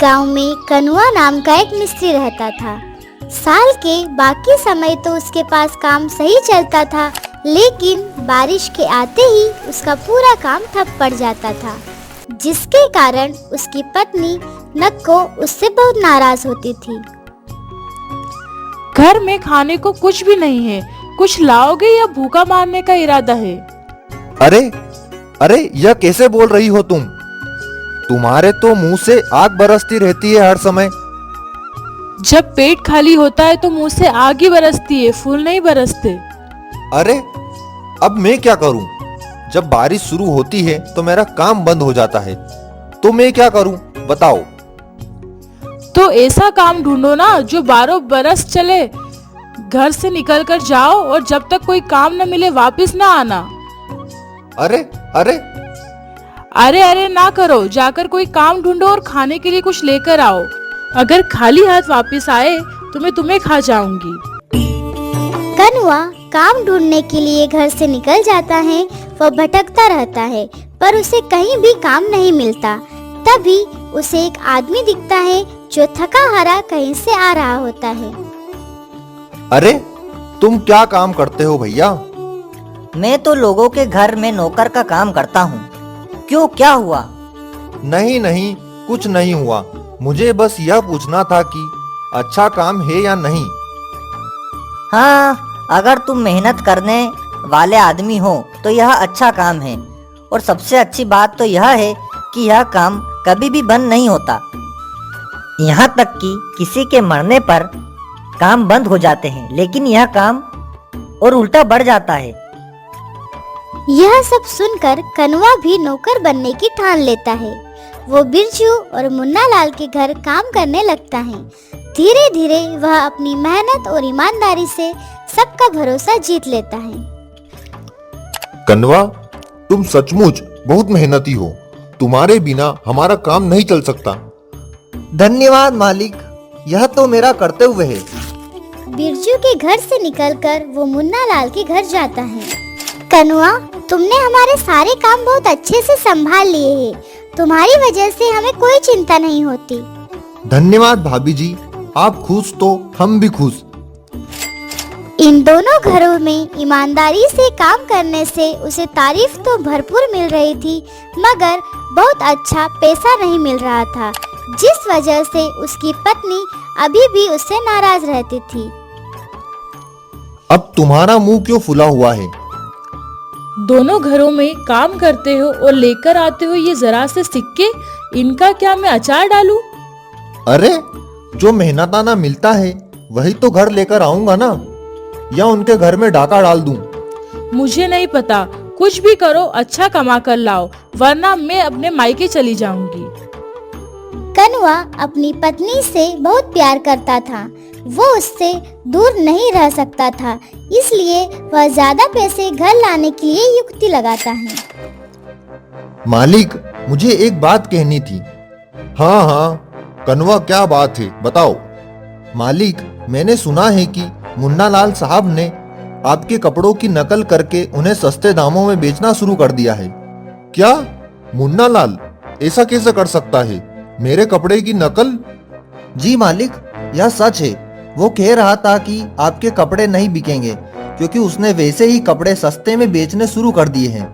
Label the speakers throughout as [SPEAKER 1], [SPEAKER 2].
[SPEAKER 1] गांव में कनुआ नाम का एक मिस्त्री रहता था। साल के बाकी समय तो उसके पास काम सही चलता था, लेकिन बारिश के आते ही उसका पूरा काम ठप पड़ जाता था, जिसके कारण उसकी पत्नी नक्को उससे बहुत नाराज होती थी।
[SPEAKER 2] घर में खाने को कुछ भी नहीं है, कुछ लाओगे या भूखा मारने का इरादा है?
[SPEAKER 3] अरे अरे, यह कैसे बोल रही हो तुम? तुम्हारे तो मुंह से आग बरसती रहती है हर समय।
[SPEAKER 2] जब पेट खाली होता है तो मुंह से आग ही बरसती है, फूल नहीं बरसते।
[SPEAKER 3] अरे अब मैं क्या करूं? जब बारिश शुरू होती है तो मेरा काम बंद हो जाता है, तो मैं क्या करूं बताओ?
[SPEAKER 2] तो ऐसा काम ढूंढो ना जो 12 बरस चले। घर से निकल कर जाओ और जब तक कोई काम न मिले वापस ना आना।
[SPEAKER 3] अरे अरे
[SPEAKER 2] अरे अरे ना करो, जाकर कोई काम ढूंढो और खाने के लिए कुछ लेकर आओ। अगर खाली हाथ वापस आए तो मैं तुम्हें खा जाऊंगी।
[SPEAKER 1] कनुआ काम ढूंढने के लिए घर से निकल जाता है। वह भटकता रहता है पर उसे कहीं भी काम नहीं मिलता। तभी उसे एक आदमी दिखता है जो थका हारा कहीं से आ रहा होता है।
[SPEAKER 3] अरे तुम क्या काम करते हो भैया?
[SPEAKER 4] मैं तो लोगों के घर में नौकर का काम करता हूँ। क्यों, क्या हुआ?
[SPEAKER 3] नहीं नहीं, कुछ नहीं हुआ। मुझे बस यह पूछना था कि अच्छा काम है या नहीं।
[SPEAKER 4] हाँ, अगर तुम मेहनत करने वाले आदमी हो तो यह अच्छा काम है, और सबसे अच्छी बात तो यह है कि यह काम कभी भी बंद नहीं होता। यहाँ तक कि किसी के मरने पर काम बंद हो जाते हैं, लेकिन यह काम और उल्टा बढ़ जाता है।
[SPEAKER 1] यह सब सुनकर कनुआ भी नौकर बनने की ठान लेता है। वो बिरजू और मुन्ना लाल के घर काम करने लगता है। धीरे धीरे वह अपनी मेहनत और ईमानदारी से सबका भरोसा जीत लेता है।
[SPEAKER 3] कनवा, तुम सचमुच बहुत मेहनती हो। तुम्हारे बिना हमारा काम नहीं चल सकता।
[SPEAKER 5] धन्यवाद मालिक, यह तो मेरा कर्तव्य है।
[SPEAKER 1] बिरजू के घर से निकलकर वो मुन्ना लाल के घर जाता है। कनुआ, तुमने हमारे सारे काम बहुत अच्छे से संभाल लिए हैं। तुम्हारी वजह से हमें कोई चिंता नहीं होती।
[SPEAKER 3] धन्यवाद भाभी जी, आप खुश तो हम भी खुश।
[SPEAKER 1] इन दोनों घरों में ईमानदारी से काम करने से उसे तारीफ तो भरपूर मिल रही थी, मगर बहुत अच्छा पैसा नहीं मिल रहा था, जिस वजह से उसकी पत्नी अभी भी उससे नाराज रहती थी।
[SPEAKER 3] अब तुम्हारा मुंह क्यों फुला हुआ है?
[SPEAKER 2] दोनों घरों में काम करते हो और लेकर आते हो ये जरा से सिक्के, इनका क्या मैं अचार डालूं?
[SPEAKER 3] अरे जो मेहनताना मिलता है वही तो घर लेकर आऊंगा ना, या उनके घर में डाका डाल दूं?
[SPEAKER 2] मुझे नहीं पता, कुछ भी करो, अच्छा कमा कर लाओ, वरना मैं अपने मायके चली जाऊंगी।
[SPEAKER 1] कनुआ अपनी पत्नी से बहुत प्यार करता था। वो उससे दूर नहीं रह सकता था, इसलिए वह ज्यादा पैसे घर लाने के लिए युक्ति लगाता है।
[SPEAKER 3] मालिक, मुझे एक बात कहनी थी। हाँ हाँ कनवा, क्या बात है बताओ। मालिक, मैंने सुना है कि मुन्ना लाल साहब ने आपके कपड़ों की नकल करके उन्हें सस्ते दामों में बेचना शुरू कर दिया है। क्या मुन्ना लाल ऐसा कैसे कर सकता है? मेरे कपड़े की नकल?
[SPEAKER 5] जी मालिक, यह सच है। वो कह रहा था कि आपके कपड़े नहीं बिकेंगे, क्योंकि उसने वैसे ही कपड़े सस्ते में बेचने शुरू कर दिए हैं।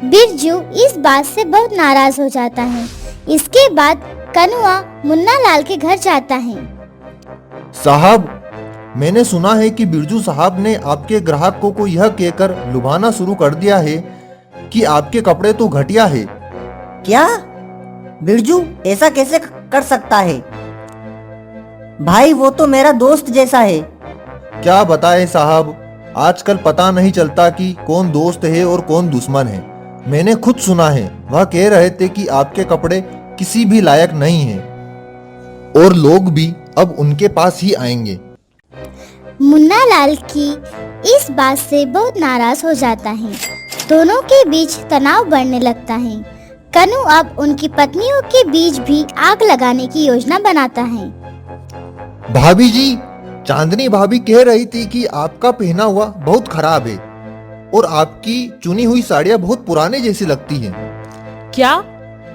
[SPEAKER 1] बिरजू इस बात से बहुत नाराज हो जाता है। इसके बाद कनुआ मुन्ना लाल के घर जाता है।
[SPEAKER 3] साहब, मैंने सुना है कि बिरजू साहब ने आपके ग्राहकों को यह कहकर लुभाना शुरू कर दिया है कि आपके कपड़े तो घटिया है।
[SPEAKER 4] क्या? बिरजू ऐसा कैसे कर सकता है? भाई, वो तो मेरा दोस्त जैसा है।
[SPEAKER 3] क्या बताएं साहब, आजकल पता नहीं चलता कि कौन दोस्त है और कौन दुश्मन है। मैंने खुद सुना है, वह कह रहे थे कि आपके कपड़े किसी भी लायक नहीं हैं और लोग भी अब उनके पास ही आएंगे।
[SPEAKER 1] मुन्ना लाल की इस बात से बहुत नाराज हो जाता है। दोनों के बीच तनाव बढ़ने लगता है। कनु अब उनकी पत्नियों के बीच भी आग लगाने की योजना बनाता है।
[SPEAKER 3] भाभी जी, चांदनी भाभी कह रही थी कि आपका पहना हुआ बहुत खराब है और आपकी चुनी हुई साड़ियाँ बहुत पुराने जैसी लगती हैं।
[SPEAKER 2] क्या?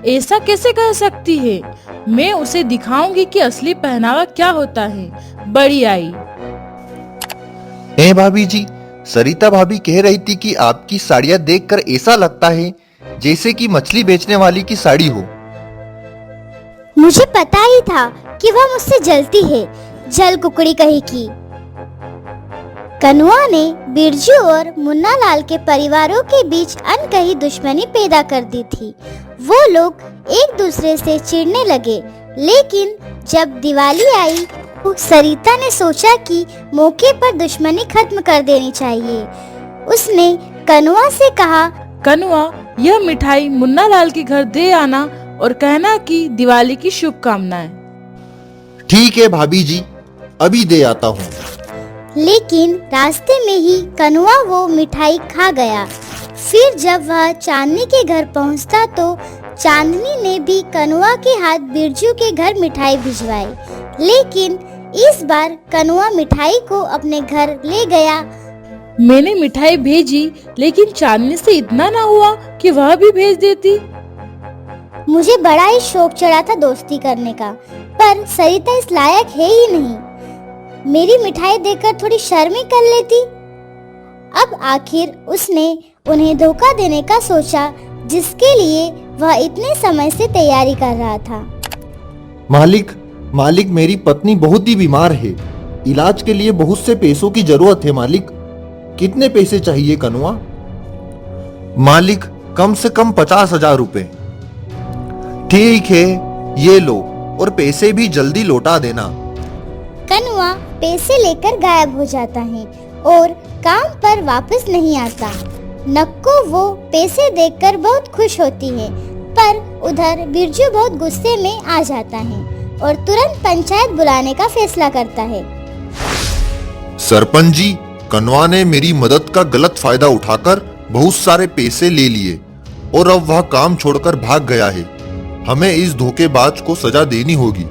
[SPEAKER 2] ऐसा कैसे कह सकती है? मैं उसे दिखाऊंगी कि असली पहनावा क्या होता है। बड़ी आई।
[SPEAKER 3] भाभी जी, सरिता भाभी कह रही थी कि आपकी साड़ियाँ देखकर ऐसा लगता है जैसे कि मछली बेचने वाली की साड़ी हो।
[SPEAKER 1] मुझे पता ही था कि वह मुझसे जलती है, जल कुकड़ी कहीं की। कनुआ ने बिरजू और मुन्ना लाल के परिवारों के बीच अनकही दुश्मनी पैदा कर दी थी। वो लोग एक दूसरे से चिढ़ने लगे, लेकिन जब दिवाली आई तो सरिता ने सोचा कि मौके पर दुश्मनी खत्म कर देनी चाहिए। उसने कनुआ से कहा,
[SPEAKER 2] कनुआ, यह मिठाई मुन्ना लाल के घर दे आना और कहना कि दिवाली की शुभकामनाएं।
[SPEAKER 3] ठीक है भाभी जी, अभी दे आता हूँ।
[SPEAKER 1] लेकिन रास्ते में ही कनुआ वो मिठाई खा गया। फिर जब वह चांदनी के घर पहुंचता तो चांदनी ने भी कनुआ के हाथ बिरजू के घर मिठाई भिजवाई। लेकिन इस बार कनुआ मिठाई को अपने घर ले गया।
[SPEAKER 2] मैंने मिठाई भेजी, लेकिन चांदनी से इतना ना हुआ कि वह भी भेज देती।
[SPEAKER 1] मुझे बड़ा ही शौक चढ़ा था दोस्ती करने का, पर सरिता इस लायक है ही नहीं। मेरी मिठाई देखकर थोड़ी शर्म ही कर लेती। अब आखिर उसने उन्हें धोखा देने का सोचा, जिसके लिए वह इतने समय से तैयारी कर रहा था।
[SPEAKER 3] मालिक, मेरी पत्नी बहुत ही बीमार है। इलाज के लिए बहुत से पैसों की जरूरत है मालिक। कितने पैसे चाहिए कनुआ? मालिक, कम से कम 50,000 रुपए। ठीक है, ये लो, और पैसे भी जल्दी लौटा देना।
[SPEAKER 1] कनुआ पैसे लेकर गायब हो जाता है और काम पर वापस नहीं आता। नक्को वो पैसे देखकर बहुत खुश होती है, पर उधर बिरजू बहुत गुस्से में आ जाता है और तुरंत पंचायत बुलाने का फैसला करता है।
[SPEAKER 3] सरपंच जी, कनुआ ने मेरी मदद का गलत फायदा उठाकर बहुत सारे पैसे ले लिए और अब वह काम छोड़कर भाग गया है। हमें इस धोखेबाज को सजा देनी होगी।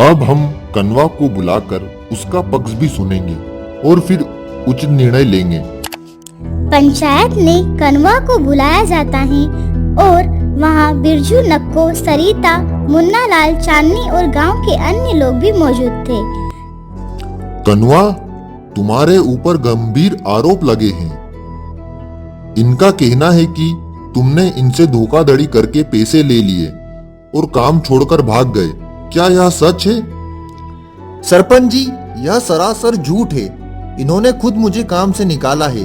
[SPEAKER 3] अब हम कनुआ को बुलाकर उसका पक्ष भी सुनेंगे और फिर उचित निर्णय लेंगे।
[SPEAKER 1] पंचायत ने कनुआ को बुलाया जाता है और वहाँ बिरजू, नक्को, सरिता, मुन्ना लाल, चांदनी और गांव के अन्य लोग भी मौजूद थे।
[SPEAKER 3] कनुआ, तुम्हारे ऊपर गंभीर आरोप लगे हैं। इनका कहना है कि तुमने इनसे धोखाधड़ी करके पैसे ले लिए और काम छोड़कर भाग गए। क्या यह सच है? सरपंच जी, यह सरासर झूठ है। इन्होंने खुद मुझे काम से निकाला है।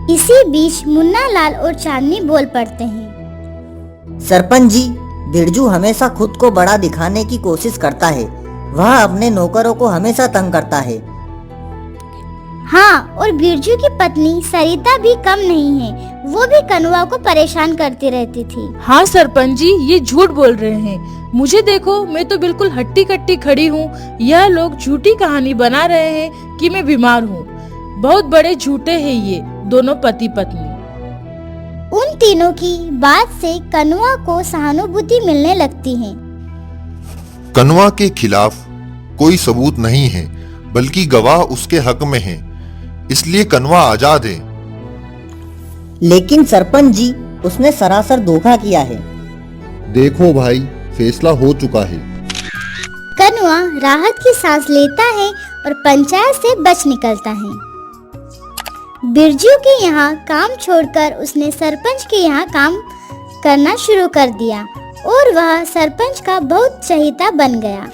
[SPEAKER 1] इसी बीच मुन्ना लाल और चांदनी बोल पड़ते हैं।
[SPEAKER 4] सरपंच जी, बिरजू हमेशा खुद को बड़ा दिखाने की कोशिश करता है। वह अपने नौकरों को हमेशा तंग करता है।
[SPEAKER 1] हाँ, और बिरजू की पत्नी सरिता भी कम नहीं है। वो भी कनुआ को परेशान करती रहती थी।
[SPEAKER 2] हाँ सरपंच जी, ये झूठ बोल रहे हैं। मुझे देखो, मैं तो बिल्कुल हट्टी कट्टी खड़ी हूँ। यह लोग झूठी कहानी बना रहे हैं कि मैं बीमार हूँ। बहुत बड़े झूठे हैं ये दोनों पति पत्नी।
[SPEAKER 1] उन तीनों की बात से कनुआ को सहानुभूति मिलने लगती है।
[SPEAKER 3] कनुआ के खिलाफ कोई सबूत नहीं है, बल्कि गवाह उसके हक में है, इसलिए कनुआ आजाद है।
[SPEAKER 4] लेकिन सरपंच जी, उसने सरासर धोखा किया है।
[SPEAKER 3] देखो भाई, फैसला हो चुका है।
[SPEAKER 1] कनुआ राहत की सांस लेता है और पंचायत से बच निकलता है। बिरजू के यहाँ काम छोड़कर उसने सरपंच के यहाँ काम करना शुरू कर दिया और वह सरपंच का बहुत चहेता बन गया।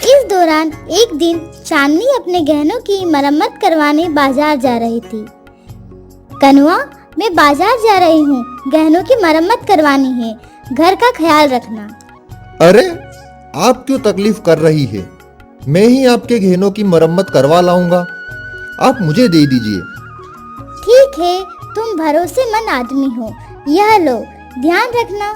[SPEAKER 1] इस दौरान एक दिन चांदनी अपने गहनों की मरम्मत करवाने बाजार जा रही थी। कनुआ, मैं बाजार जा रही हूँ, गहनों की मरम्मत करवानी है, घर का ख्याल रखना।
[SPEAKER 3] अरे, आप क्यों तकलीफ कर रही है? मैं ही आपके गहनों की मरम्मत करवा लाऊंगा। आप मुझे दे दीजिए।
[SPEAKER 1] ठीक है, तुम भरोसेमंद आदमी हो, यह लो, ध्यान रखना।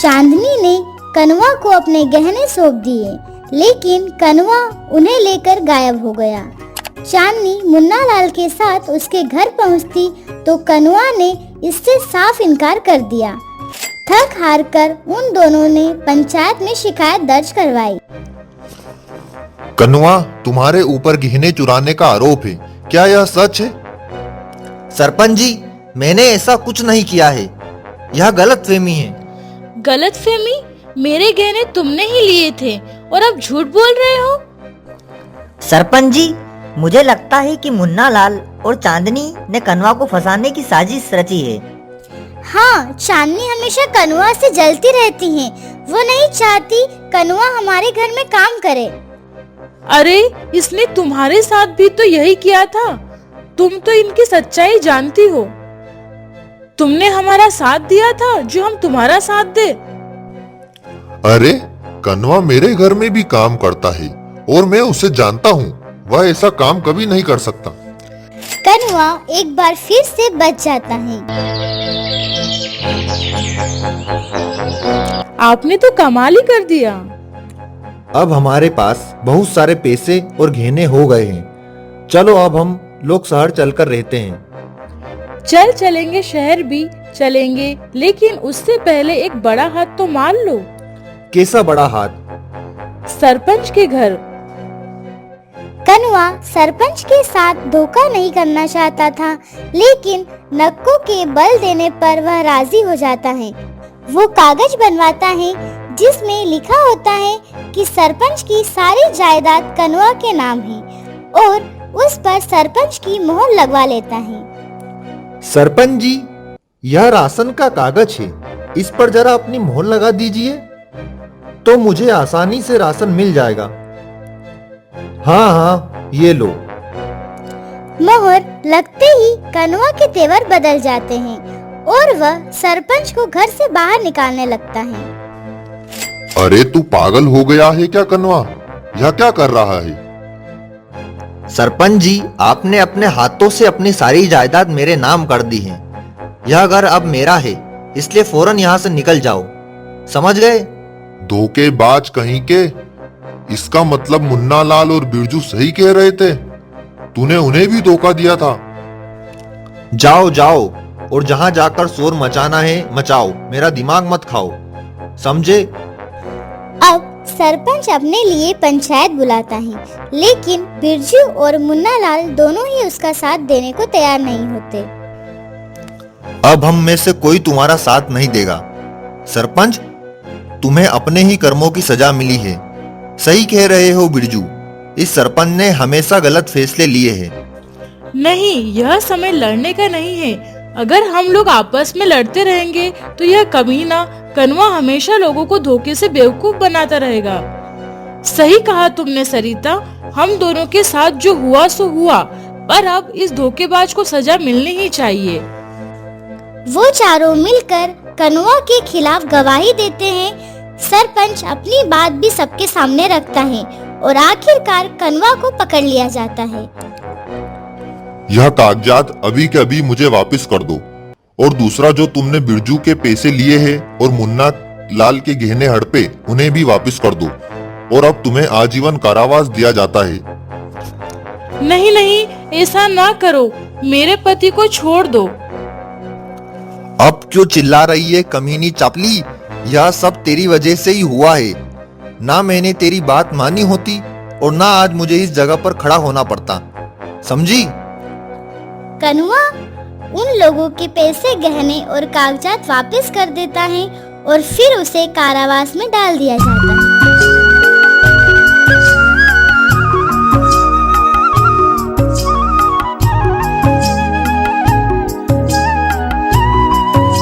[SPEAKER 1] चांदनी ने कनुआ को अपने गहने सौंप दिए, लेकिन कनुआ उन्हें लेकर गायब हो गया। चांदनी मुन्ना लाल के साथ उसके घर पहुंचती तो कनुआ ने इससे साफ इनकार कर दिया। थक हार कर उन दोनों ने पंचायत में शिकायत दर्ज करवाई।
[SPEAKER 3] कनुआ, तुम्हारे ऊपर गहने चुराने का आरोप है, क्या यह सच है?
[SPEAKER 5] सरपंच जी, मैंने ऐसा कुछ नहीं किया है। यह गलतफहमी है।
[SPEAKER 2] गलतफहमी? मेरे गहने तुमने ही लिए थे और अब झूठ बोल रहे हो।
[SPEAKER 4] सरपंच जी, मुझे लगता है कि मुन्ना लाल और चांदनी ने कनवा को फंसाने की साजिश रची है।
[SPEAKER 1] हाँ, चांदनी हमेशा कनुआ से जलती रहती है। वो नहीं चाहती कनुआ हमारे घर में काम करे।
[SPEAKER 2] अरे, इसने तुम्हारे साथ भी तो यही किया था। तुम तो इनकी सच्चाई जानती हो। तुमने हमारा साथ दिया था जो हम तुम्हारा साथ दे।
[SPEAKER 6] अरे, कनवा मेरे घर में भी काम करता है और मैं उसे जानता हूँ। वह ऐसा काम कभी नहीं कर सकता।
[SPEAKER 1] कनुआ एक बार फिर से बच जाता है।
[SPEAKER 2] आपने तो कमाल ही कर दिया।
[SPEAKER 5] अब हमारे पास बहुत सारे पैसे और गहने हो गए हैं। चलो अब हम लोग शहर चलकर रहते हैं।
[SPEAKER 2] चलेंगे, शहर भी चलेंगे, लेकिन उससे पहले एक बड़ा हाथ तो मार लो।
[SPEAKER 5] कैसा बड़ा हाथ?
[SPEAKER 2] सरपंच के घर।
[SPEAKER 1] कनुआ सरपंच के साथ धोखा नहीं करना चाहता था, लेकिन नक्को के बल देने पर वह राजी हो जाता है। वो कागज बनवाता है जिसमें लिखा होता है कि सरपंच की सारी जायदाद कनुआ के नाम है और उस पर सरपंच की मोहर लगवा लेता है।
[SPEAKER 5] सरपंच जी, यह राशन का कागज है। इस पर जरा अपनी मोहर लगा दीजिए तो मुझे आसानी से राशन मिल जाएगा। हाँ हाँ, ये लो।
[SPEAKER 1] मोहर लगते ही कनुआ के तेवर बदल जाते हैं और वह सरपंच को घर से बाहर निकालने लगता है।
[SPEAKER 6] अरे, तू पागल हो गया है क्या कनवा? यह क्या कर रहा है?
[SPEAKER 5] सरपंच जी, आपने अपने हाथों से अपनी सारी जायदाद मेरे नाम कर दी है। यह घर अब मेरा है, इसलिए फौरन यहाँ से निकल जाओ। समझ गए?
[SPEAKER 6] धोखेबाज कहीं के। इसका मतलब मुन्ना लाल और बिरजू सही कह रहे थे। तूने उन्हें भी धोखा दिया था।
[SPEAKER 5] जाओ जाओ और जहाँ जाकर शोर मचाना है मचाओ, मेरा दिमाग मत खाओ। समझे?
[SPEAKER 1] अब सरपंच अपने लिए पंचायत बुलाता है, लेकिन बिरजू और मुन्ना लाल दोनों ही उसका साथ देने को तैयार नहीं होते।
[SPEAKER 5] अब हम में से कोई तुम्हारा साथ नहीं देगा। सरपंच, तुम्हें अपने ही कर्मों की सजा मिली है। सही कह रहे हो बिरजू, इस सरपंच ने हमेशा गलत फैसले लिए हैं।
[SPEAKER 2] नहीं, यह समय लड़ने का नहीं है। अगर हम लोग आपस में लड़ते रहेंगे तो यह कमीना कनवा हमेशा लोगों को धोखे से बेवकूफ बनाता रहेगा। सही कहा तुमने सरिता, हम दोनों के साथ जो हुआ सो हुआ, पर अब इस धोखेबाज को सजा मिलनी ही चाहिए।
[SPEAKER 1] वो चारों मिलकर कनुआ के खिलाफ गवाही देते हैं। सरपंच अपनी बात भी सबके सामने रखता है और आखिरकार कनुआ को पकड़ लिया जाता है।
[SPEAKER 6] यह कागजात अभी के अभी मुझे वापस कर दो, और दूसरा जो तुमने बिरजू के पैसे लिए हैं और मुन्ना लाल के गहने हड़पे, उन्हें भी वापस कर दो, और अब तुम्हें आजीवन कारावास दिया जाता है।
[SPEAKER 2] नहीं नहीं, ऐसा ना करो, मेरे पति को छोड़ दो।
[SPEAKER 5] अब क्यों चिल्ला रही है कमीनी चापली? यह सब तेरी वजह से ही हुआ है। ना मैंने तेरी बात मानी होती और ना आज मुझे इस जगह पर खड़ा होना पड़ता। समझी?
[SPEAKER 1] कनुआ उन लोगों के पैसे, गहने और कागजात वापस कर देता है और फिर उसे कारावास में डाल दिया जाता है।